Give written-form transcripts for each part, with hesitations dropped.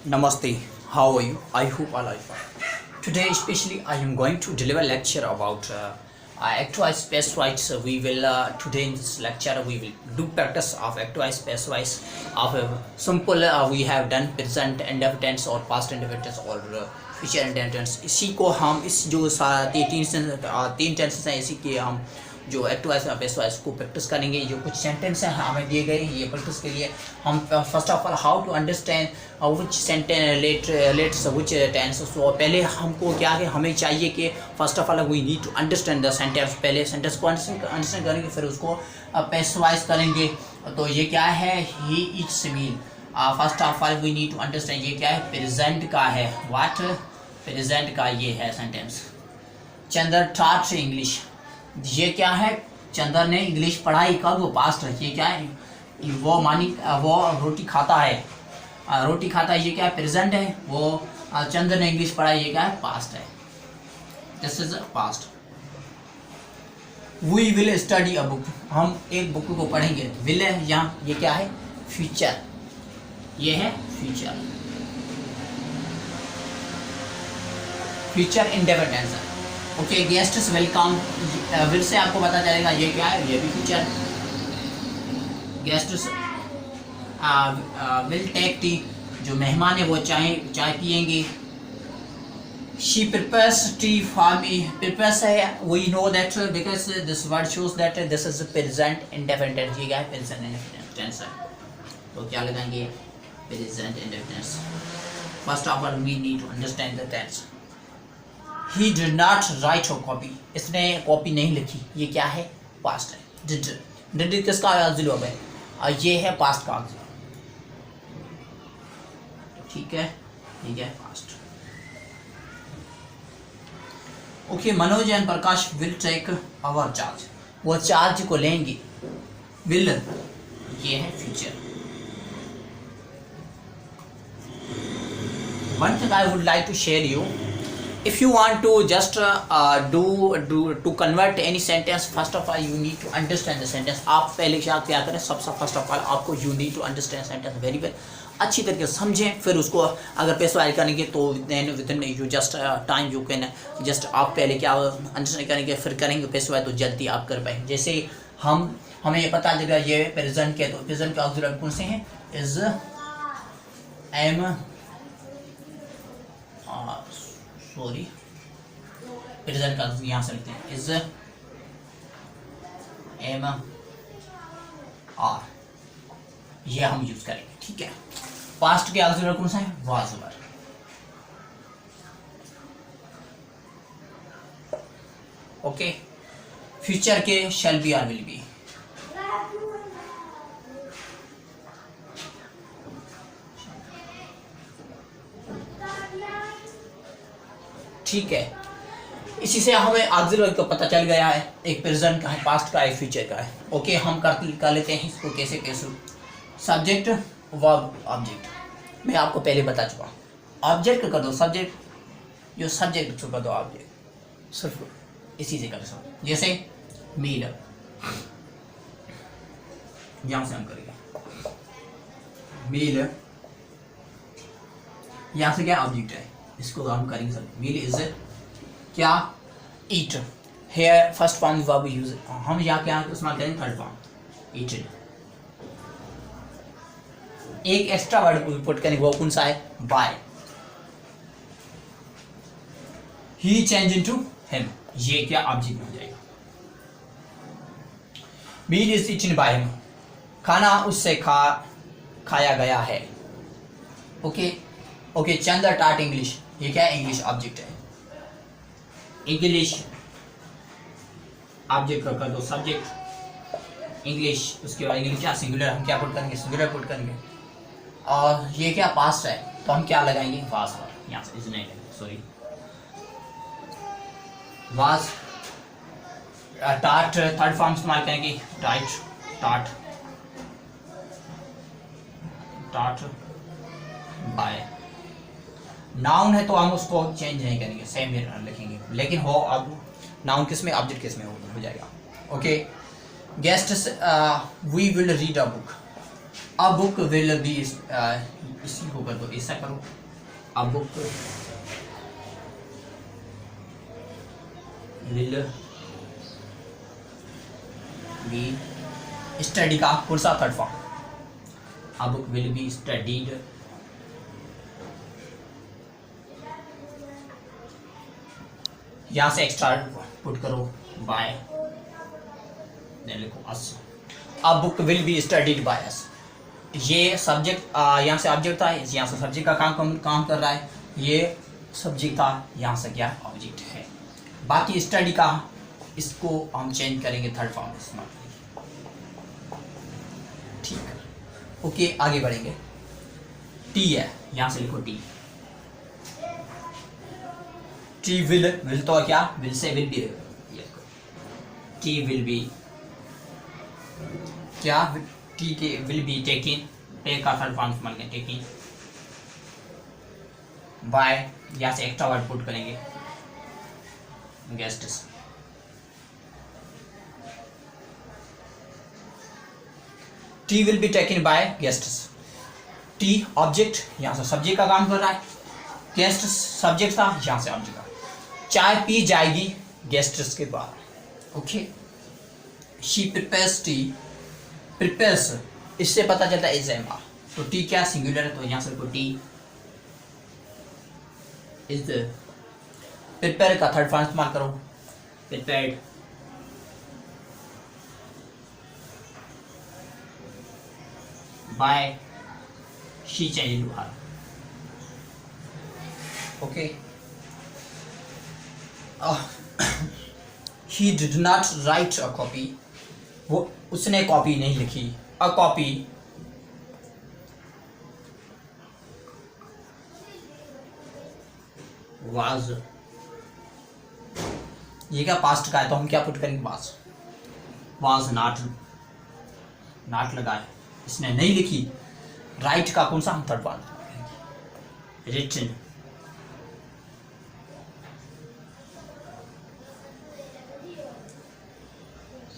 Namaste, how are you? I hope all are fine. Today especially I am going to deliver lecture about active space rights. We will today in this lecture we will do practice of active space rights of simple we have done present indefinite tense और past indefinite tense और future indefinite tense. इसी को हम इस जो तीन tenses हैं इसी के हम जो एक्टिव वॉइस बेस्ट वॉइस को प्रैक्टिस करेंगे। जो कुछ सेंटेंस हैं हमें दिए गए ये प्रैक्टिस के लिए हम first of all how to understand which sentence relates which tense. तो पहले हमको क्या है हमें चाहिए कि first of all we need to understand the sentence. पहले सेंटेंस को अंडरस्टैंड करेंगे फिर उसको पेस्टवाइज करेंगे। तो ये क्या है ही it's mean. First of all we need to understand ये क्या है प्रेजेंट का है। व्हाट प्रेजेंट का ये है सेंटेंस। चंदर टॉट इंग्लिश ये क्या है चंदर ने इंग्लिश पढ़ाई कब वो पास्ट है। ये क्या है वो रोटी खाता है। रोटी खाता है ये क्या है प्रेजेंट है। वो चंदर ने इंग्लिश पढ़ाई ये क्या है पास्ट है। This is past. We will study a book हम एक बुक को पढ़ेंगे। विल है यहाँ ये क्या है फ्यूचर ये है फ्यूचर। फ्यूचर इंडेफिनिट है। ओके गेस्ट्स वेलकम विल से आपको पता चलेगा ये क्या है ये भी future. Guests will take tea जो मेहमान है वो चाय पियेंगे। She prepares tea for me prepares है we know that because this word shows that this is present indefinite. ये क्या है प्रेजेंट इंडेफिनिट टेंस है। तो क्या लगाएंगे present indefinite. First of all we need to understand the tense. He did not write a copy इसने copy नहीं लिखी ये क्या है पास्ट है। डिड किसका ऑक्सिलरी वर्ब है ये है पास्ट का ऑक्सिलरी। ठीक है past. Okay Manoj and Prakash will take our charge वो चार्ज को लेंगे। विल ये है future. One thing I would like to share you if you want to just to convert any sentence first of all you need to understand the sentence। आप पहले क्या करें सबसे फर्स्ट ऑफ ऑल आपको you need to understand sentence very well अच्छी तरीके से समझें। फिर उसको अगर पेशवाइज करेंगे तो then within you just time you can just आप पहले क्या अंडरस्टैंड करेंगे फिर करेंगे पेशवाइज तो जल्दी आप कर पाएंगे। जैसे हमें ये पता चलेगा ये प्रेजेंट के तो प्रेजेंट के ऑक्सिलरी कौन से हैं इज एम सॉरी प्रेजेंट का यहाँ से लिखते हैं इज एम आर ये हम यूज करेंगे। ठीक है पास्ट के ऑक्सिलरी कौन सा है वाज वर। ओके फ्यूचर के shall be are will be. ठीक है इसी से हमें ऑक्सिलरी वर्ब का पता चल गया है एक प्रेजेंट का है पास्ट का है फ्यूचर का है। ओके हम कर लेते हैं इसको कैसे सब्जेक्ट वर्ब ऑब्जेक्ट। मैं आपको पहले बता चुका हूँ ऑब्जेक्ट कर दो सब्जेक्ट जो सब्जेक्ट कर दो ऑब्जेक्ट सिर्फ इसी से कर सकते। जैसे मील यहाँ से हम करेंगे मील यहाँ से क्या ऑब्जेक्ट है इसको हम करेंगे सर। मील इज क्या eat here first form verb use हम यहाँ क्या इस्तेमाल करेंगे थर्ड फॉर्म ईटेड। एक एक्स्ट्रा वर्ड पुट करेंगे वो कौन सा है by. He change into him ये क्या ऑब्जेक्ट हो जाएगा। Meal is eaten by him खाना उससे खाया गया है। ओके चंदर टाट इंग्लिश ये क्या है इंग्लिश ऑब्जेक्ट है। इंग्लिश ऑब्जेक्ट कर दो सब्जेक्ट इंग्लिश उसके बाद इंग्लिश क्या सिंगुलर हम क्या पुट करेंगे सिंगुलर पुट करेंगे। और ये क्या पास्ट है तो हम क्या लगाएंगे वाज पर यहाँ से इसमें सॉरी वाज। टाट थर्ड फॉर्म इस्तेमाल करेंगे टाट बाय। नाउन है तो हम उसको चेंज नहीं करेंगे सेम लिखेंगे लेकिन हो अब नाउन किस में ऑब्जेक्ट किस में हो जाएगा। Okay guests we will read a book a book will be, इसी को कर दो, ऐसा करो, a book will be study का कौन सा third form, a book will be studied, यहाँ से एक्स्ट्रा पुट करो बाय, लिखो us, a book will be studied by us. ये सब्जेक्ट, यहाँ से ऑब्जेक्ट था, यहाँ से सब्जेक्ट का काम कर रहा है, ये सब्जेक्ट था, यहाँ से क्या ऑब्जेक्ट है। बाकी स्टडी का इसको हम चेंज करेंगे थर्ड फॉर्म इस्तेमाल करेंगे, ठीक है। ओके आगे बढ़ेंगे। टी है, यहाँ से लिखो टी, टी विल तो क्या, will say will be, T will be क्या, टी के विल बी टेकिन, टेक का थर्ड फॉर्म इस्तेमाल करें, टेकिन बाय, यहाँ से एक्स्ट्रा वर्ड पुट करेंगे guests, T will be taken by guests. T object, यहाँ से सब्जेक्ट का काम कर रहा है, गेस्ट सब्जेक्ट था, यहाँ से ऑब्जेक्ट का। चाय पी जाएगी गेस्ट्स के बाद, okay. She prepares tea, prepares इससे पता चलता है इज एम आर, तो टी क्या सिंगुलर है, तो यहाँ से टी इज, प्रिपेयर का थर्ड फॉर्म इस्तेमाल करो, prepared by, she change to her, okay. He did not write a copy, वो उसने कॉपी नहीं लिखी, अ कॉपी वाज, ये क्या पास्ट का है, तो हम क्या पुट करेंगे, वाज नॉट, नॉट लगाए, इसने नहीं लिखी, राइट का कौन सा हम थर्ड फॉर्म करेंगे, रिटन,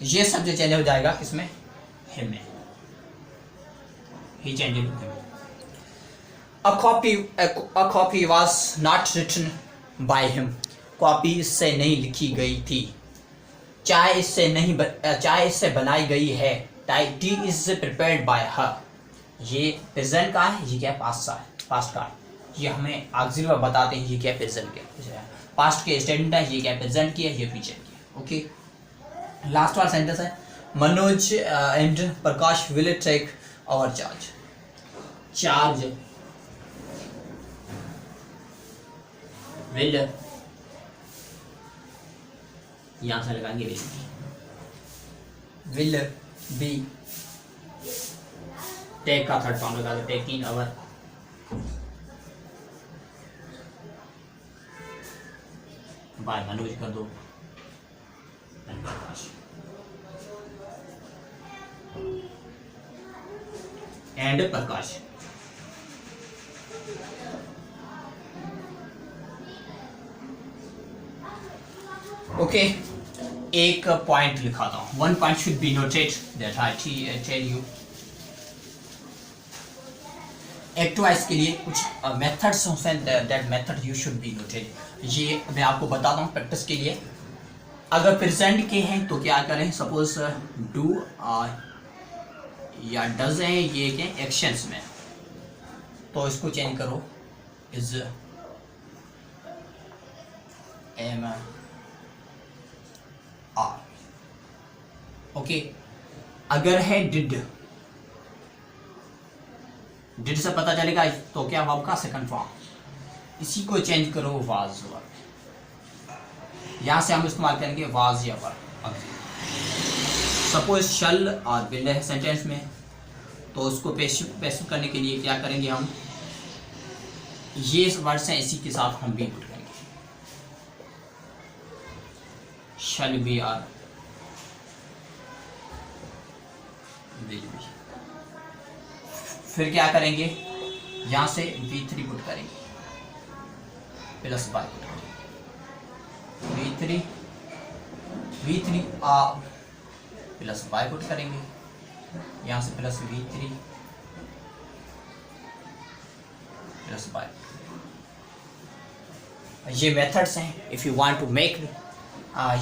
ये सब जो चेंज हो जाएगा किसमें, हिम में, ही चेंज हो, a copy was not written by him, copy इससे नहीं लिखी गई थी। चाय इससे बनाई गई है, टी इज प्रिपेयर्ड बाय हर, ये प्रेजेंट का है, ये क्या पास्ट का है, ये हमें ऑक्सिलरी में बताते हैं, ये क्या प्रेजेंट के, पास्ट के स्टेटमेंट है, ये क्या प्रेजेंट की है, ये फ्यूचर की है, ओके। लास्ट वाला सेंटेंस है, Manoj and Prakash will take our charge will, यहां से लगाएंगे विल बी, टेक का थर्ड फॉर्म लगा दो, टेकिंग आवर, बाय मनोज कर दो, एंड प्रकाश, ओके। एक पॉइंट लिखाता हूं, one point should be noted that I tell you. Activise के लिए कुछ मेथड्स होते हैं, that method you should be noted, ये मैं आपको बताता हूँ प्रैक्टिस के लिए। अगर प्रेजेंट के हैं तो क्या करें, सपोज डू या डज है, ये के एक्शंस में, तो इसको चेंज करो, इज एम आर, ओके। अगर है डिड से पता चलेगा तो क्या वर्ब का सेकंड फॉर्म, इसी को चेंज करो वाज, यहां से हम इस्तेमाल करेंगे वाज या वर्ब। सपोज शल और विल है सेंटेंस में, तो उसको पेश करने के लिए क्या करेंगे, हम ये वर्ड्स हैं, इसी के साथ हम भी पुट करेंगे, shall be are will be. फिर क्या करेंगे, यहां से V3 पुट करेंगे, प्लस बाय पुट करेंगे, V3 प्लस बाय पुट करेंगे, यहाँ से प्लस V3 प्लस बाय। ये मेथड्स हैं। If you want to make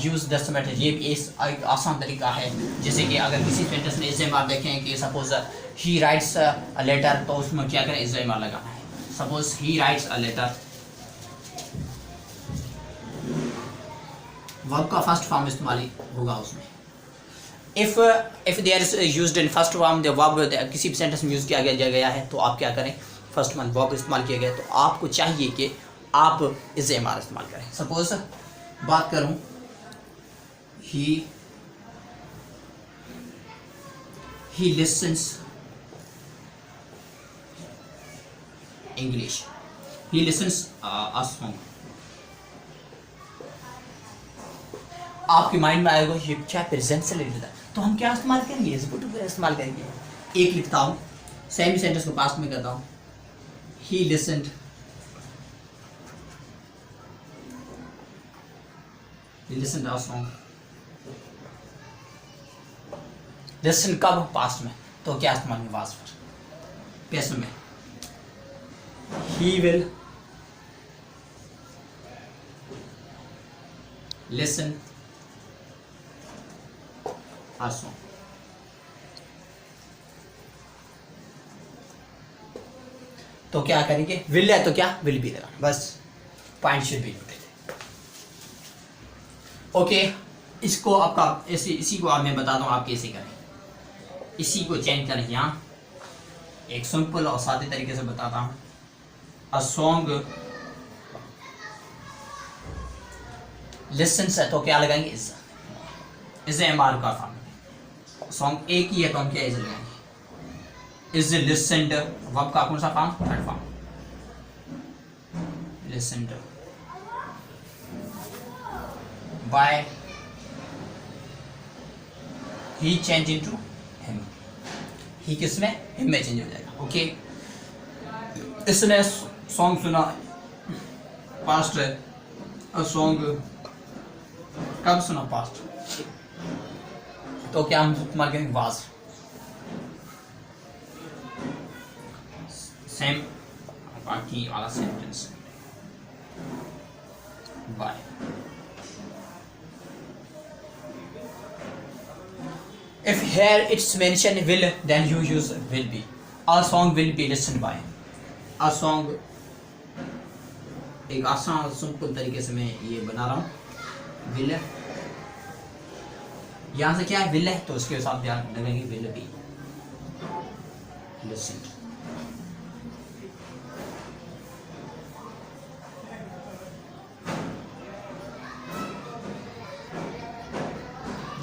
use this method, ये इस आसान तरीका है। जैसे कि अगर किसी सेंटेंस में इस्तेमाल देखें कि suppose he writes a letter, तो उसमें क्या करें, इस्तेमाल लगाना है। Suppose he writes a letter, verb का फर्स्ट फॉर्म इस्तेमाल होगा उसमें। If there is used in first form, the verb किसी भी सेंटेंस में यूज़ किया गया है, तो आप क्या करें, फर्स्ट वन वर्ब इस्तेमाल किया गया, तो आपको चाहिए कि आप इस्तेमाल करें। सपोज बात करूं, he listens English, he listens a song। आपके माइंड में आएगा ये क्या प्रेजेंट से रिलेटेड है, तो हम क्या इस्तेमाल करेंगे, इस टू इस्तेमाल करेंगे। एक लिखता हूँ, सेम सेंटेंस को पास्ट में करता हूँ, he listened a song। Listen कब, पास्ट में, तो क्या इस्तेमाल में, वाज पर। प्रेजेंट में he will listen a song। तो क्या करेंगे, विल है तो क्या, विल भी लगाना, बस point should be noted. Okay, इसको आपका इसी को आप मैं बताता हूँ आप कैसे करें। इसी को चेंज करें, यहाँ एक सिंपल और सादे तरीके से बताता हूँ। अ सॉन्ग लिसन्स है, तो क्या लगाएंगे, इज एम आर का फॉर्म। सॉन्ग एक ही है तो हम क्या इज लगाएंगे, इज लिसन्ड, वर्ब का कौन सा फॉर्म, third form, listened by, he change into him, he किसमें, हिम में चेंज हो जाएगा। ओके, इसने सॉन्ग सुना, पास्ट है, और सॉन्ग कब सुना, पास्ट, तो क्या हम इस्तेमाल करेंगे, वाज। सेम बाकी वाला sentence, by. If here it's mentioned will, then you use will be। A song will be listened by। A song एक आसान सिंपल तरीके से मैं ये बना रहा हूँ। will, यहाँ से क्या है, will है, तो उसके साथ ध्यान लगेंगे will be listened।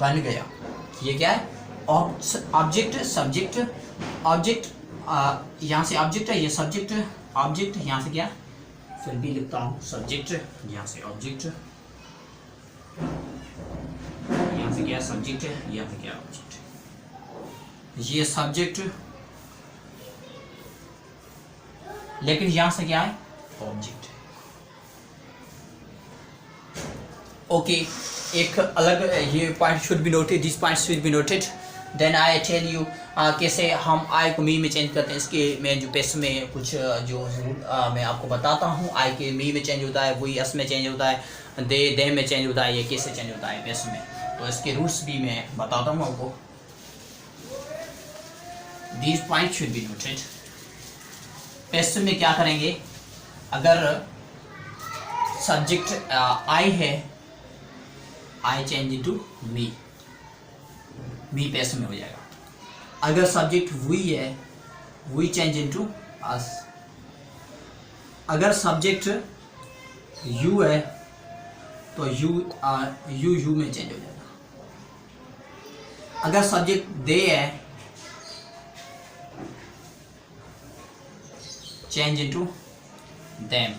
बन गया। ये क्या है, ऑब्जेक्ट सब्जेक्ट, ऑब्जेक्ट यहाँ से ऑब्जेक्ट है, ये सब्जेक्ट ऑब्जेक्ट, यहाँ से क्या, फिर भी लिखता हूँ सब्जेक्ट, यहाँ से ऑब्जेक्ट, यहाँ से क्या सब्जेक्ट है, यहाँ से क्या ऑब्जेक्ट, ये सब्जेक्ट, लेकिन यहाँ से क्या है, ऑब्जेक्ट। ओके, एक अलग ये point should be noted, this point should be noted. Then I tell you कैसे हम आई को मी में चेंज करते हैं। इसके में जो पेस में कुछ जो मैं आपको बताता हूँ, आई के मी में चेंज होता है, वही एस में चेंज होता है, दे में चेंज होता है, ये कैसे चेंज होता है पेस में, तो इसके रूल्स भी मैं बताता हूँ आपको। This point should be noted. पेस में क्या करेंगे, अगर सब्जेक्ट आई है, I change into me, me पेस में हो जाएगा। अगर सब्जेक्ट वी है, वी चेंज इनटू अस। अगर सब्जेक्ट यू है, तो यू में चेंज हो जाएगा। अगर सब्जेक्ट दे है, चेंज इनटू देम।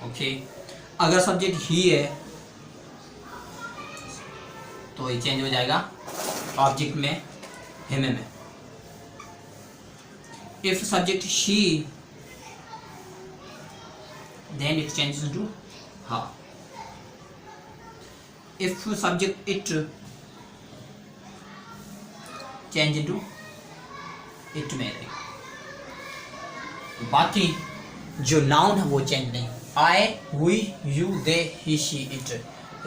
ओके, अगर सब्जेक्ट ही है, तो ये चेंज हो जाएगा ऑब्जेक्ट में, हिम में। If subject she, then it changes to her. If subject it, change into it में रहेगा। बाकी जो नाउन है वो चेंज नहीं। I, we, you, they, he, she, it,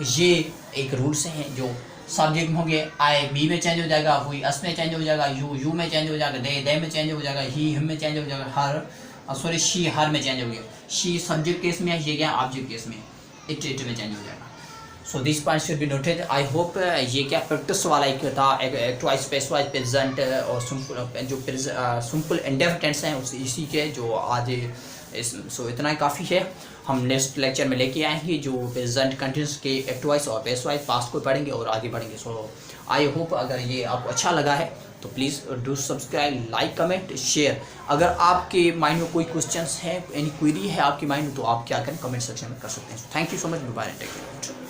ये एक रूल्स हैं जो सब्जेक्ट में होंगे। आई बी में चेंज हो जाएगा, वी अस में चेंज हो जाएगा, यू में चेंज हो जाएगा, दे में चेंज हो जाएगा, ही हिम में चेंज हो जाएगा, हर सॉरी शी हर में चेंज हो गया। शी सब्जेक्ट केस में है, ये क्या ऑब्जेक्ट केस में, इट में चेंज हो जाएगा। So this point should be noted. I hope ये क्या प्रैक्टिस वाला एक था, एक्टिव स्पेस वाइज प्रेजेंट और सिंपल जो सिंपल इंडेफिनिट टेंस हैं उस इसी के जो आज सो इतना ही काफ़ी है। हम नेक्स्ट लेक्चर में लेके आएंगे जो प्रेजेंट कंटिन्यूस के एक्टिव वाइज और पेस्ट वाइज पास्ट को पढ़ेंगे और आगे बढ़ेंगे। सो आई होप अगर ये आपको अच्छा लगा है तो please do subscribe, like, comment, share. अगर आपके माइंड में कोई क्वेश्चंस है, एनी क्वेरी है आपके माइंड में, तो आप क्या करें कमेंट सेक्शन में कर सकते हैं। Thank you so much, bye, take care.